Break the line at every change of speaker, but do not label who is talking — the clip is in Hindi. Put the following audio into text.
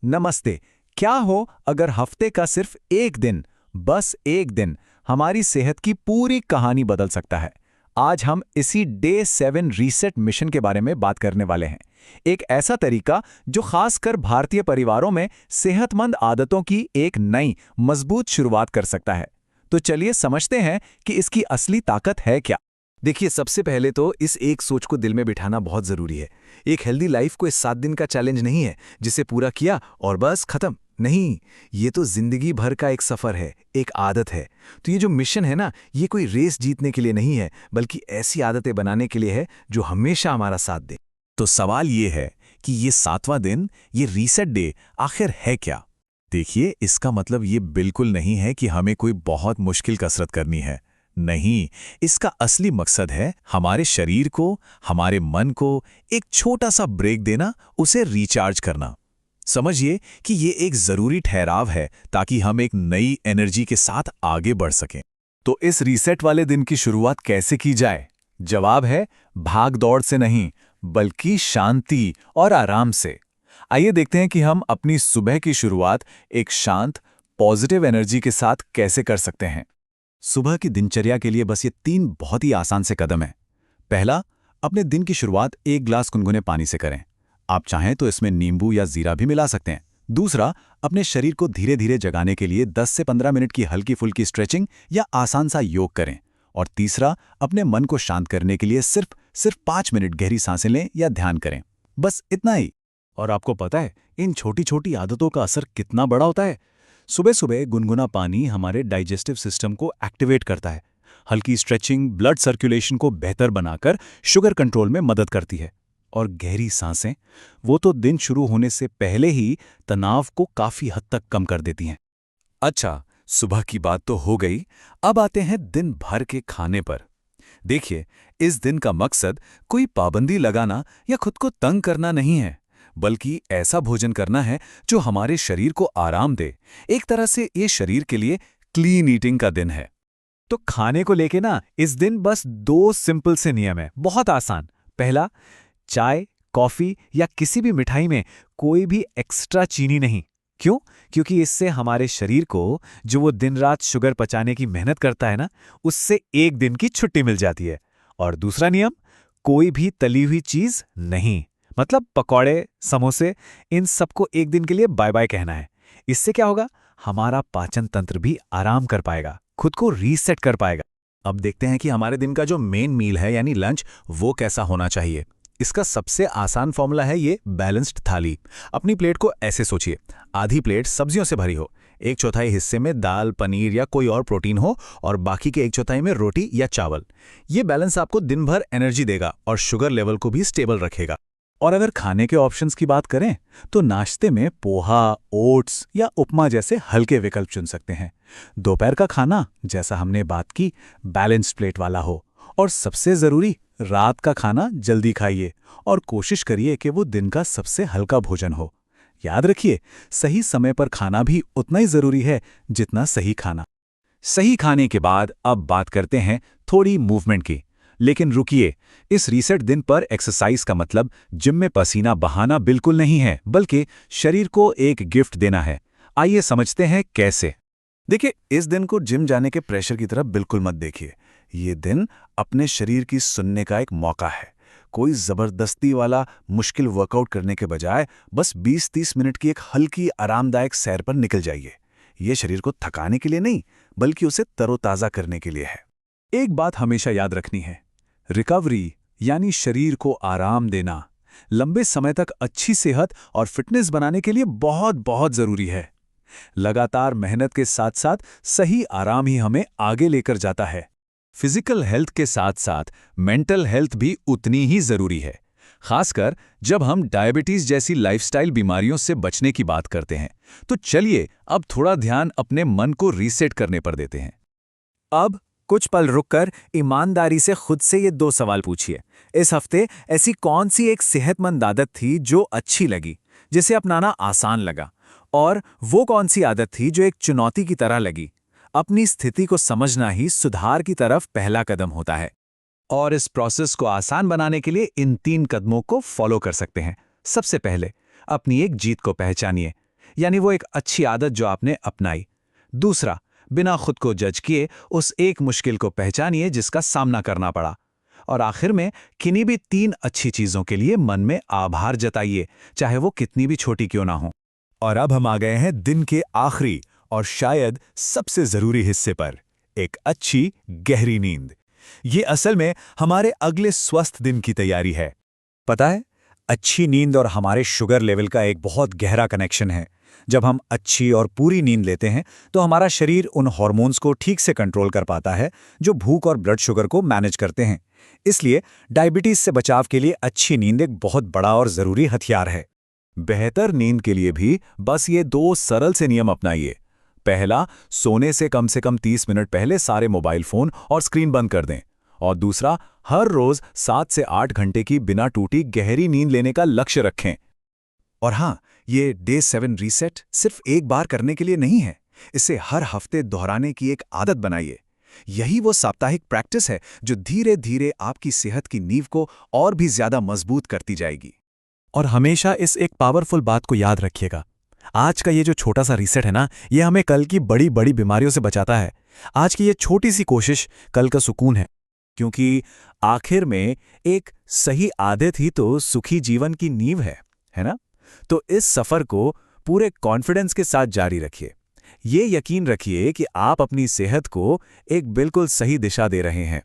नमस्ते। क्या हो अगर हफ्ते का सिर्फ एक दिन, बस एक दिन, हमारी सेहत की पूरी कहानी बदल सकता है। आज हम इसी डे 7 रीसेट मिशन के बारे में बात करने वाले हैं। एक ऐसा तरीका जो खासकर भारतीय परिवारों में सेहतमंद आदतों की एक नई, मजबूत शुरुआत कर सकता है। तो चलिए समझते हैं कि इसकी असली ताकत है क्या।
देखिए, सबसे पहले तो इस एक सोच को दिल में बिठाना बहुत ज़रूरी है। एक हेल्दी लाइफ कोई 7 दिन का चैलेंज नहीं है, जिसे पूरा किया और बस खत्म। नहीं, ये तो ज़िंदगी भर का एक सफ़र है, एक आदत है। तो ये जो मिशन है ना, ये कोई रेस जीतने के लिए नहीं है, बल्कि ऐसी आदतें बनाने के लिए है, जो हमेशा हमारा साथ दे।
तो सवाल ये है कि ये 7वां दिन, ये रीसेट डे आखिर है क्या? देखिए, इसका मतलब ये बिल्कुल नहीं है कि हमें कोई बहुत मुश्किल कसरत करनी है। नहीं, इसका असली मकसद है हमारे शरीर को, हमारे मन को एक छोटा सा ब्रेक देना, उसे रिचार्ज करना। समझिए कि ये एक जरूरी ठहराव है ताकि हम एक नई एनर्जी के साथ आगे बढ़ सकें। तो इस रीसेट वाले दिन की शुरुआत कैसे की जाए? जवाब है भाग दौड़ से नहीं, बल्कि शांति और आराम से। आइए देखते हैं कि हम अपनी सुबह की शुरुआत एक शांत, पॉजिटिव एनर्जी के साथ कैसे कर सकते हैं। सुबह की दिनचर्या के लिए बस ये 3 बहुत ही आसान से कदम हैं। पहला, अपने दिन की शुरुआत एक ग्लास गुनगुने पानी से करें। आप चाहें तो इसमें नींबू या जीरा भी मिला सकते हैं। दूसरा, अपने शरीर को धीरे धीरे जगाने के लिए 10 से 15 मिनट की हल्की फुल्की स्ट्रेचिंग या आसान सा योग करें। और तीसरा, अपने मन को शांत करने के लिए सिर्फ 5 मिनट गहरी सांसें लें या ध्यान करें। बस इतना ही। और आपको पता है, इन छोटी छोटी आदतों का असर कितना बड़ा होता है। सुबह सुबह गुनगुना पानी हमारे डाइजेस्टिव सिस्टम को एक्टिवेट करता है। हल्की स्ट्रेचिंग ब्लड सर्कुलेशन को बेहतर बनाकर शुगर कंट्रोल में मदद करती है। और गहरी सांसें, वो तो दिन शुरू होने से पहले ही तनाव को काफी हद तक कम कर देती हैं। अच्छा, सुबह की बात तो हो गई। अब आते हैं दिन भर के खाने पर। देखिए, इस दिन का मकसद कोई पाबंदी लगाना या खुद को तंग करना नहीं है, बल्कि ऐसा भोजन करना है जो हमारे शरीर को आराम दे। एक तरह से ये शरीर के लिए क्लीन ईटिंग का दिन है। तो खाने को लेके ना, इस दिन बस 2 सिंपल से नियम है, बहुत आसान। पहला, चाय, कॉफी या किसी भी मिठाई में कोई भी एक्स्ट्रा चीनी नहीं। क्यों? क्योंकि इससे हमारे शरीर को, जो वो दिन रात शुगर पचाने की मेहनत करता है ना, उससे एक दिन की छुट्टी मिल जाती है। और दूसरा नियम, कोई भी तली हुई चीज नहीं। मतलब पकौड़े, समोसे, इन सबको एक दिन के लिए बाय बाय कहना है। इससे क्या होगा? हमारा पाचन तंत्र भी आराम कर पाएगा, खुद को रीसेट कर पाएगा। अब देखते हैं कि हमारे दिन का जो मेन मील है यानी लंच, वो कैसा होना चाहिए। इसका सबसे आसान फॉर्मूला है ये बैलेंस्ड थाली। अपनी प्लेट को ऐसे सोचिए, आधी प्लेट सब्जियों से भरी हो, एक चौथाई हिस्से में दाल, पनीर या कोई और प्रोटीन हो, और बाकी के एक चौथाई में रोटी या चावल। ये बैलेंस आपको दिन भर एनर्जी देगा और शुगर लेवल को भी स्टेबल रखेगा। और अगर खाने के ऑप्शंस की बात करें, तो नाश्ते में पोहा, ओट्स या उपमा जैसे हल्के विकल्प चुन सकते हैं। दोपहर का खाना, जैसा हमने बात की, बैलेंस्ड प्लेट वाला हो। और सबसे जरूरी, रात का खाना जल्दी खाइए और कोशिश करिए कि वो दिन का सबसे हल्का भोजन हो। याद रखिए, सही समय पर खाना भी उतना ही जरूरी है जितना सही खाना। सही खाने के बाद अब बात करते हैं थोड़ी मूवमेंट की। लेकिन रुकिए, इस रीसेट दिन पर एक्सरसाइज का मतलब जिम में पसीना बहाना बिल्कुल नहीं है, बल्कि शरीर को एक गिफ्ट देना है। आइए समझते हैं कैसे। देखिए, इस दिन को जिम जाने के प्रेशर की तरफ बिल्कुल मत देखिए। ये दिन अपने शरीर की सुनने का एक मौका है। कोई जबरदस्ती वाला मुश्किल वर्कआउट करने के बजाय बस 20-30 मिनट की एक हल्की आरामदायक सैर पर निकल जाइए। ये शरीर को थकाने के लिए नहीं, बल्कि उसे तरोताजा करने के लिए है। एक बात हमेशा याद रखनी है, रिकवरी यानी शरीर को आराम देना लंबे समय तक अच्छी सेहत और फिटनेस बनाने के लिए बहुत बहुत जरूरी है। लगातार मेहनत के साथ साथ सही आराम ही हमें आगे लेकर जाता है। फिजिकल हेल्थ के साथ साथ मेंटल हेल्थ भी उतनी ही जरूरी है, खासकर जब हम डायबिटीज जैसी लाइफस्टाइल बीमारियों से बचने की बात करते हैं। तो चलिए अब थोड़ा ध्यान अपने मन को रीसेट करने पर देते हैं। अब कुछ पल रुककर ईमानदारी से खुद से ये 2 सवाल पूछिए। इस हफ्ते ऐसी कौन सी एक सेहतमंद आदत थी जो अच्छी लगी, जिसे अपनाना आसान लगा? और वो कौन सी आदत थी जो एक चुनौती की तरह लगी? अपनी स्थिति को समझना ही सुधार की तरफ पहला कदम होता है। और इस प्रोसेस को आसान बनाने के लिए इन 3 कदमों को फॉलो कर सकते हैं। सबसे पहले, अपनी एक जीत को पहचानिए। यानी वो एक अच्छी आदत जो आपने अपनाई। दूसरा, बिना खुद को जज किए उस एक मुश्किल को पहचानिए जिसका सामना करना पड़ा। और आखिर में किन्हीं भी 3 अच्छी चीजों के लिए मन में आभार जताइए, चाहे वो कितनी भी छोटी क्यों ना हो।
और अब हम आ गए हैं दिन के आखिरी और शायद सबसे जरूरी हिस्से पर, एक अच्छी गहरी नींद। ये असल में हमारे अगले स्वस्थ दिन की तैयारी है। पता है, अच्छी नींद और हमारे शुगर लेवल का एक बहुत गहरा कनेक्शन है। जब हम अच्छी और पूरी नींद लेते हैं तो हमारा शरीर उन हार्मोन्स को ठीक से कंट्रोल कर पाता है जो भूख और ब्लड शुगर को मैनेज करते हैं। इसलिए डायबिटीज से बचाव के लिए अच्छी नींद एक बहुत बड़ा और जरूरी हथियार है।
बेहतर नींद के लिए भी बस ये 2 सरल से नियम अपनाइए। पहला, सोने से कम 30 मिनट पहले सारे मोबाइल फोन और स्क्रीन बंद कर दें। और दूसरा, हर रोज 7 से 8 घंटे की बिना टूटी गहरी नींद लेने का लक्ष्य रखें।
और हाँ, ये डे 7 रीसेट सिर्फ एक बार करने के लिए नहीं है, इसे हर हफ्ते दोहराने की एक आदत बनाइए। यही वो साप्ताहिक प्रैक्टिस है जो धीरे धीरे आपकी सेहत की नींव को और भी ज्यादा मजबूत करती जाएगी।
और हमेशा इस एक पावरफुल बात को याद रखिएगा, आज का ये जो छोटा सा रीसेट है ना, ये हमें कल की बड़ी बड़ी बीमारियों से बचाता है। आज की ये छोटी सी कोशिश कल का सुकून है।
क्योंकि आखिर में एक सही आदत ही तो सुखी जीवन की नींव है ना? तो इस सफर को पूरे कॉन्फिडेंस के साथ जारी रखिए। ये यकीन रखिए कि आप अपनी सेहत को एक बिल्कुल सही दिशा दे रहे हैं।